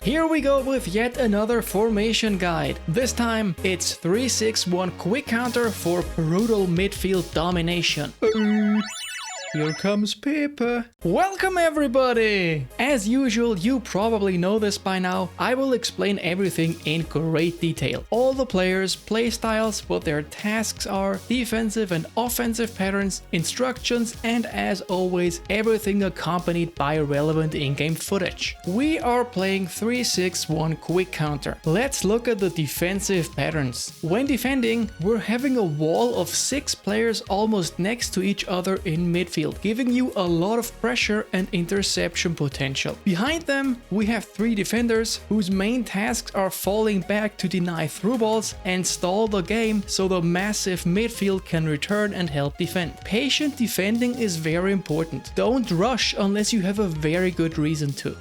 Here we go with yet another formation guide. This time it's 3-6-1 quick counter for brutal midfield domination. Here comes Pippa. Welcome everybody! As usual, you probably know this by now. I will explain everything in great detail. All the players, playstyles, what their tasks are, defensive and offensive patterns, instructions, and as always, everything accompanied by relevant in-game footage. We are playing 3-6-1 quick counter. Let's look at the defensive patterns. When defending, we're having a wall of 6 players almost next to each other in midfield, giving you a lot of pressure and interception potential. Behind them, we have 3 defenders whose main tasks are falling back to deny through balls and stall the game so the massive midfield can return and help defend. Patient defending is very important. Don't rush unless you have a very good reason to.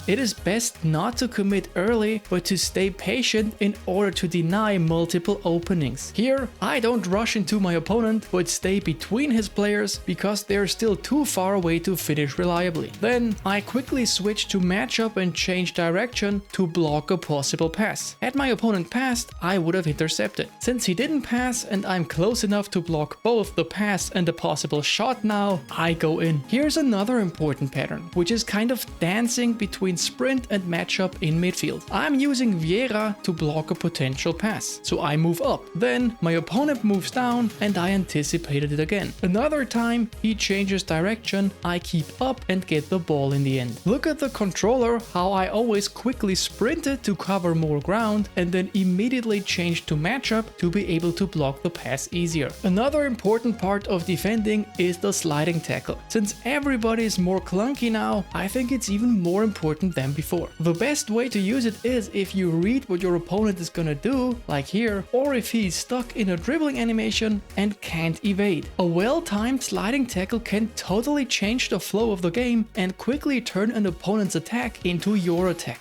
It is best not to commit early, but to stay patient in order to deny multiple openings. Here, I don't rush into my opponent, but stay between his players because they're still too far away to finish reliably. Then, I quickly switch to matchup and change direction to block a possible pass. Had my opponent passed, I would have intercepted. Since he didn't pass and I'm close enough to block both the pass and the possible shot now, I go in. Here's another important pattern, which is kind of dancing between sprint and matchup in midfield. I'm using Vieira to block a potential pass, so I move up. Then my opponent moves down and I anticipated it again. Another time he changes direction, I keep up and get the ball in the end. Look at the controller, how I always quickly sprinted to cover more ground and then immediately changed to matchup to be able to block the pass easier. Another important part of defending is the sliding tackle. Since everybody is more clunky now, I think it's even more important than before. The best way to use it is if you read what your opponent is gonna do, like here, or if he's stuck in a dribbling animation and can't evade. A well-timed sliding tackle can totally change the flow of the game and quickly turn an opponent's attack into your attack.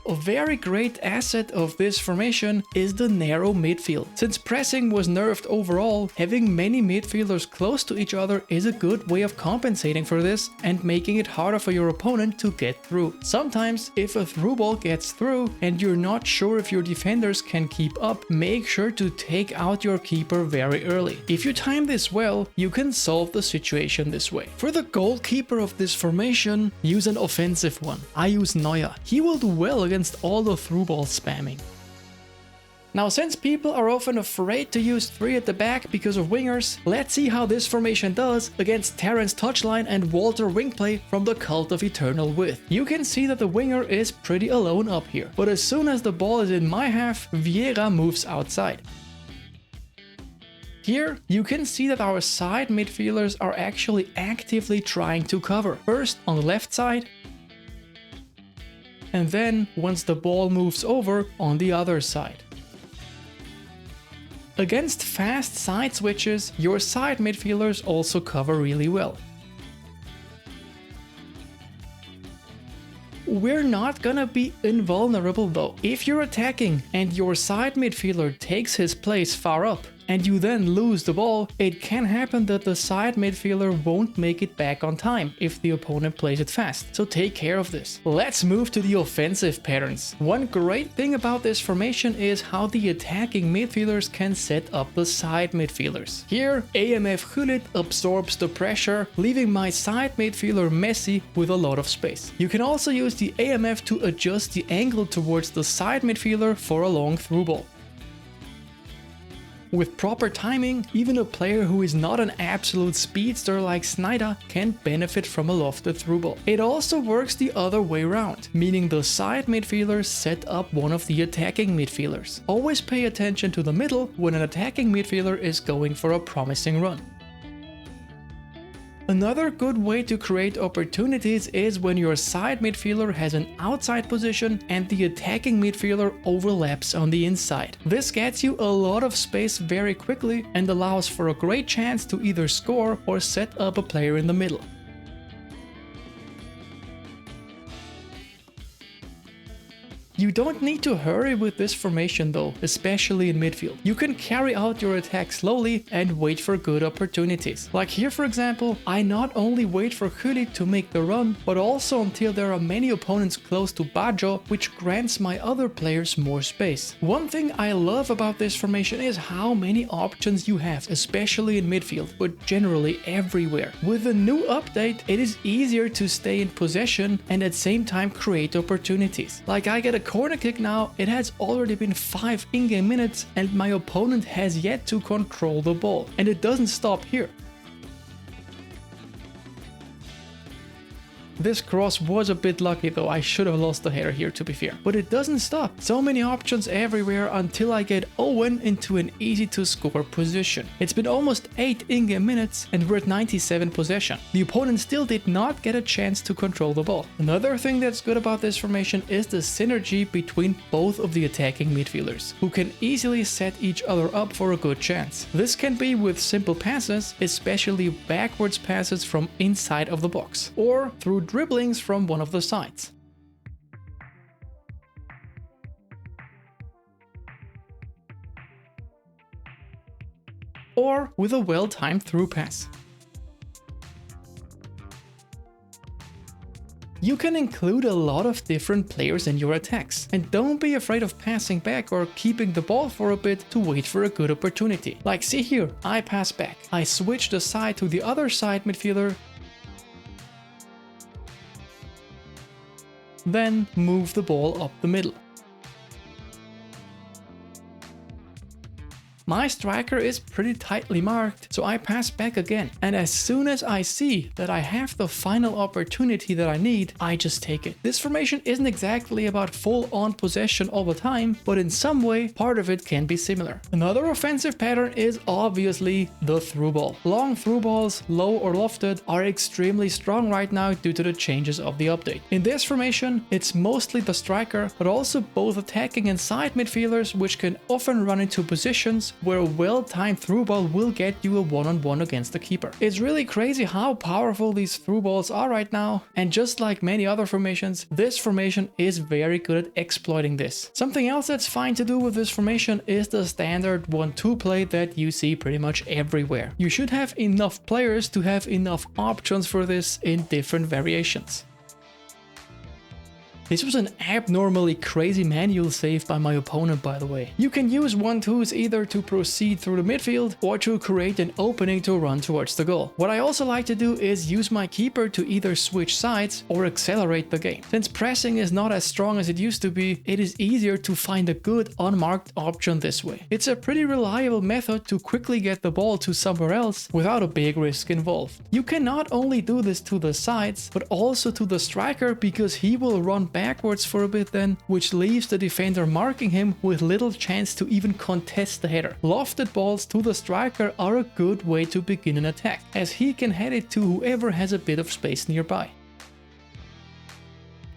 A very great asset of this formation is the narrow midfield. Since pressing was nerfed overall, having many midfielders close to each other is a good way of compensating for this and making it harder for your opponent to get through. Sometimes, if a through ball gets through and you're not sure if your defenders can keep up, make sure to take out your keeper very early. If you time this well, you can solve the situation this way. For the goalkeeper of this formation, use an offensive one. I use Neuer. He will do well against all the through ball spamming. Now, since people are often afraid to use 3 at the back because of wingers, let's see how this formation does against Terence Touchline and Walter WINGPLAY from the Cult of Eternal Width. You can see that the winger is pretty alone up here, but as soon as the ball is in my half, Vieira moves outside. Here, you can see that our side midfielders are actually actively trying to cover. First on the left side, and then once the ball moves over on the other side. Against fast side switches, your side midfielders also cover really well. We're not gonna be invulnerable though. If you're attacking and your side midfielder takes his place far up, and you then lose the ball, it can happen that the side midfielder won't make it back on time if the opponent plays it fast, so take care of this. Let's move to the offensive patterns. One great thing about this formation is how the attacking midfielders can set up the side midfielders. Here, AMF Gullit absorbs the pressure, leaving my side midfielder Messi with a lot of space. You can also use the AMF to adjust the angle towards the side midfielder for a long through ball. With proper timing, even a player who is not an absolute speedster like Snyder can benefit from a lofted through ball. It also works the other way around, meaning the side midfielders set up one of the attacking midfielders. Always pay attention to the middle when an attacking midfielder is going for a promising run. Another good way to create opportunities is when your side midfielder has an outside position and the attacking midfielder overlaps on the inside. This gets you a lot of space very quickly and allows for a great chance to either score or set up a player in the middle. You don't need to hurry with this formation though, especially in midfield. You can carry out your attack slowly and wait for good opportunities. Like here for example, I not only wait for Hüli to make the run, but also until there are many opponents close to Baggio, which grants my other players more space. One thing I love about this formation is how many options you have, especially in midfield, but generally everywhere. With the new update, it is easier to stay in possession and at the same time create opportunities. Like I get a corner kick now, it has already been 5 in-game minutes and my opponent has yet to control the ball. And it doesn't stop here. This cross was a bit lucky though, I should have lost the header here to be fair. But it doesn't stop. So many options everywhere until I get Owen into an easy to score position. It's been almost 8 in-game minutes and we're at 97 possession. The opponent still did not get a chance to control the ball. Another thing that's good about this formation is the synergy between both of the attacking midfielders, who can easily set each other up for a good chance. This can be with simple passes, especially backwards passes from inside of the box, or through dribblings from one of the sides. Or with a well-timed through pass. You can include a lot of different players in your attacks, and don't be afraid of passing back or keeping the ball for a bit to wait for a good opportunity. Like see here, I pass back, I switch the side to the other side midfielder, then move the ball up the middle. My striker is pretty tightly marked, so I pass back again. And as soon as I see that I have the final opportunity that I need, I just take it. This formation isn't exactly about full-on possession all the time, but in some way, part of it can be similar. Another offensive pattern is obviously the through ball. Long through balls, low or lofted, are extremely strong right now due to the changes of the update. In this formation, it's mostly the striker, but also both attacking and side midfielders, which can often run into positions where a well-timed through ball will get you a one-on-one against the keeper. It's really crazy how powerful these through balls are right now, and just like many other formations, this formation is very good at exploiting this. Something else that's fine to do with this formation is the standard 1-2 play that you see pretty much everywhere. You should have enough players to have enough options for this in different variations. This was an abnormally crazy manual save by my opponent, by the way. You can use 1-2s either to proceed through the midfield or to create an opening to run towards the goal. What I also like to do is use my keeper to either switch sides or accelerate the game. Since pressing is not as strong as it used to be, it is easier to find a good unmarked option this way. It's a pretty reliable method to quickly get the ball to somewhere else without a big risk involved. You can not only do this to the sides, but also to the striker, because he will run backwards for a bit then, which leaves the defender marking him with little chance to even contest the header. Lofted balls to the striker are a good way to begin an attack, as he can head it to whoever has a bit of space nearby.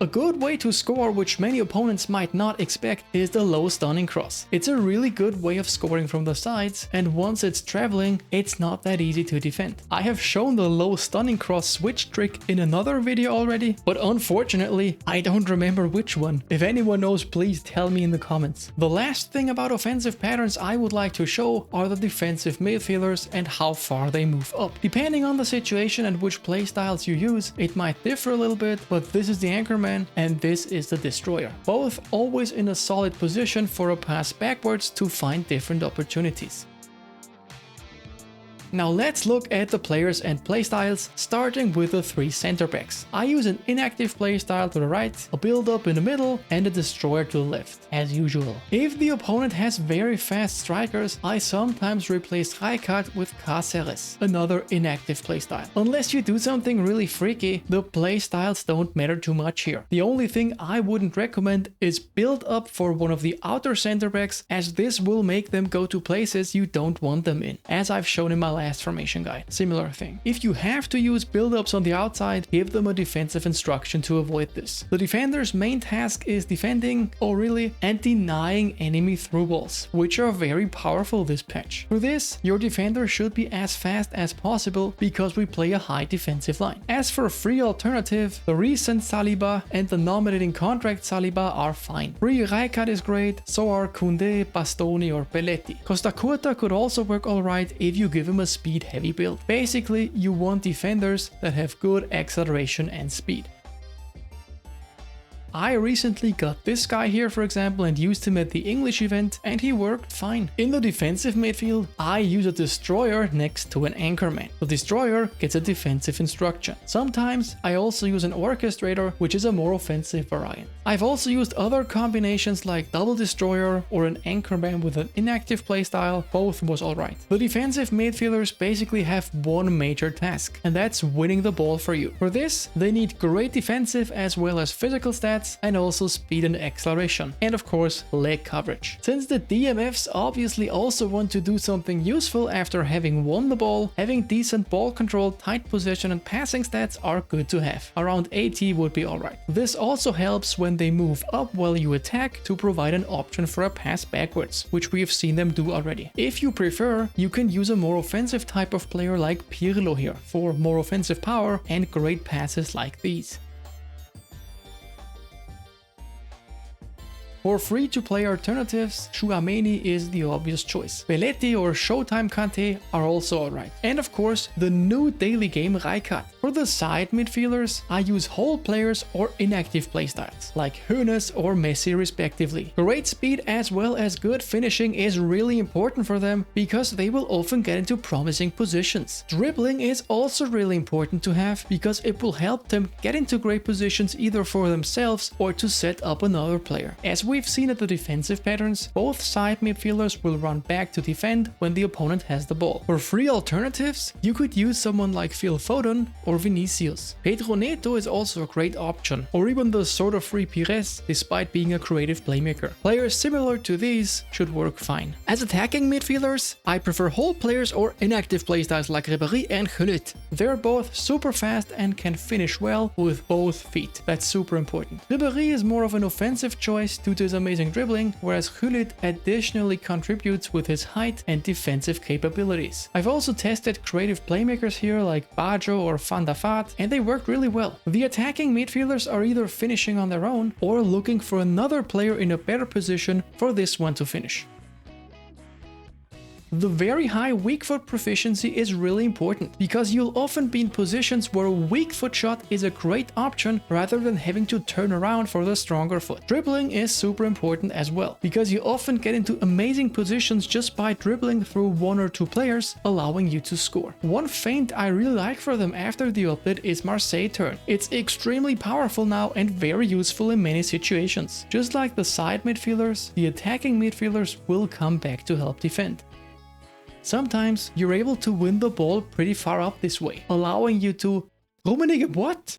A good way to score, which many opponents might not expect, is the low stunning cross. It's a really good way of scoring from the sides, and once it's traveling, it's not that easy to defend. I have shown the low stunning cross switch trick in another video already, but unfortunately, I don't remember which one. If anyone knows, please tell me in the comments. The last thing about offensive patterns I would like to show are the defensive midfielders and how far they move up. Depending on the situation and which playstyles you use, it might differ a little bit, but this is the anchorman and this is the destroyer. Both always in a solid position for a pass backwards to find different opportunities. Now let's look at the players and playstyles, starting with the 3 center backs. I use an inactive playstyle to the right, a build-up in the middle, and a destroyer to the left, as usual. If the opponent has very fast strikers, I sometimes replace Rijkaard with Cáceres, another inactive playstyle. Unless you do something really freaky, the playstyles don't matter too much here. The only thing I wouldn't recommend is build up for one of the outer center backs, as this will make them go to places you don't want them in, as I've shown in my last formation guide. Similar thing. If you have to use build-ups on the outside, give them a defensive instruction to avoid this. The defender's main task is defending, and denying enemy through balls, which are very powerful this patch. For this, your defender should be as fast as possible because we play a high defensive line. As for free alternative, the recent Saliba and the nominating contract Saliba are fine. Free Rijkaard is great, so are Koundé, Bastoni or Belletti. Costa Curta could also work alright if you give him a speed heavy build. Basically, you want defenders that have good acceleration and speed. I recently got this guy here, for example, and used him at the English event, and he worked fine. In the defensive midfield, I use a destroyer next to an anchorman. The destroyer gets a defensive instruction. Sometimes I also use an orchestrator, which is a more offensive variant. I've also used other combinations like double destroyer or an anchorman with an inactive playstyle. Both was alright. The defensive midfielders basically have one major task, and that's winning the ball for you. For this, they need great defensive as well as physical stats, and also speed and acceleration, and of course leg coverage. Since the DMFs obviously also want to do something useful after having won the ball, having decent ball control, tight possession and passing stats are good to have. Around 80 would be alright. This also helps when they move up while you attack to provide an option for a pass backwards, which we have seen them do already. If you prefer, you can use a more offensive type of player like Pirlo here for more offensive power and great passes like these. For free-to-play alternatives, Tchouaméni is the obvious choice. Belletti or Showtime Kanté are also alright. And of course, the new daily game Rijkaard. For the side midfielders, I use whole players or inactive playstyles, like Hoeneß or Messi respectively. Great speed as well as good finishing is really important for them because they will often get into promising positions. Dribbling is also really important to have because it will help them get into great positions either for themselves or to set up another player. As we've seen at the defensive patterns, both side midfielders will run back to defend when the opponent has the ball. For free alternatives, you could use someone like Phil Foden or Vinicius. Pedro Neto is also a great option, or even the sort of free Pires, despite being a creative playmaker. Players similar to these should work fine. As attacking midfielders, I prefer whole players or inactive playstyles like Ribéry and Gullit. They're both super fast and can finish well with both feet. That's super important. Ribéry is more of an offensive choice due to his amazing dribbling, whereas Gullit additionally contributes with his height and defensive capabilities. I've also tested creative playmakers here like Baggio or Van der Vaart, and they worked really well. The attacking midfielders are either finishing on their own or looking for another player in a better position for this one to finish. The very high weak foot proficiency is really important because you'll often be in positions where a weak foot shot is a great option rather than having to turn around for the stronger foot. Dribbling is super important as well because you often get into amazing positions just by dribbling through one or two players, allowing you to score. One feint I really like for them after the update is Marseille turn. It's extremely powerful now and very useful in many situations. Just like the side midfielders, the attacking midfielders will come back to help defend. Sometimes you're able to win the ball pretty far up this way, allowing you to... Rummenigge, what?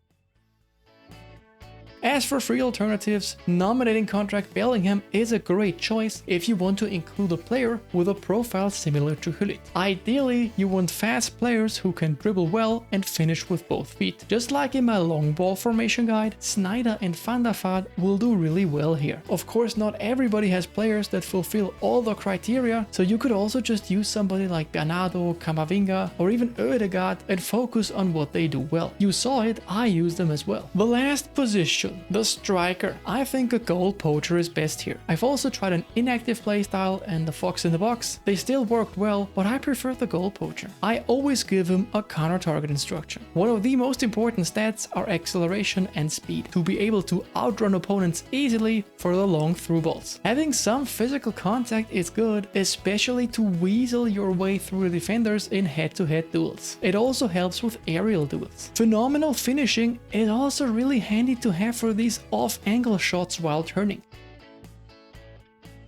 As for free alternatives, nominating contract Bellingham is a great choice if you want to include a player with a profile similar to Gullit. Ideally, you want fast players who can dribble well and finish with both feet. Just like in my long ball formation guide, Sneijder and Van der Vaart will do really well here. Of course, not everybody has players that fulfill all the criteria, so you could also just use somebody like Bernardo, Camavinga, or even Ødegaard and focus on what they do well. You saw it, I use them as well. The last position, the striker. I think a goal poacher is best here. I've also tried an inactive playstyle and the fox in the box. They still worked well, but I prefer the goal poacher. I always give him a counter target instruction. One of the most important stats are acceleration and speed, to be able to outrun opponents easily for the long through balls. Having some physical contact is good, especially to weasel your way through the defenders in head-to-head duels. It also helps with aerial duels. Phenomenal finishing is also really handy to have for these off-angle shots while turning.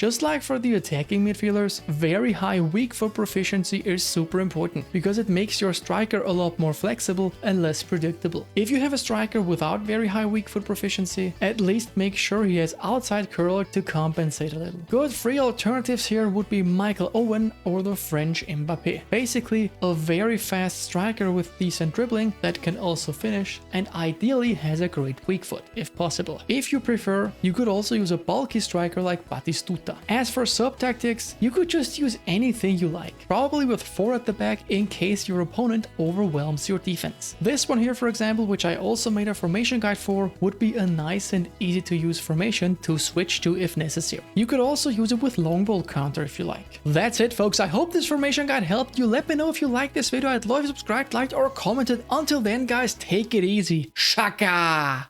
Just like for the attacking midfielders, very high weak foot proficiency is super important because it makes your striker a lot more flexible and less predictable. If you have a striker without very high weak foot proficiency, at least make sure he has outside curler to compensate a little. Good free alternatives here would be Michael Owen or the French Mbappé. Basically, a very fast striker with decent dribbling that can also finish and ideally has a great weak foot, if possible. If you prefer, you could also use a bulky striker like Batistuta. As for sub tactics, you could just use anything you like, probably with 4 at the back in case your opponent overwhelms your defense. This one here, for example, which I also made a formation guide for, would be a nice and easy to use formation to switch to if necessary. You could also use it with long ball counter if you like. That's it, folks. I hope this formation guide helped you. Let me know if you liked this video. I'd love if you subscribed, liked, or commented. Until then, guys, take it easy. Shaka!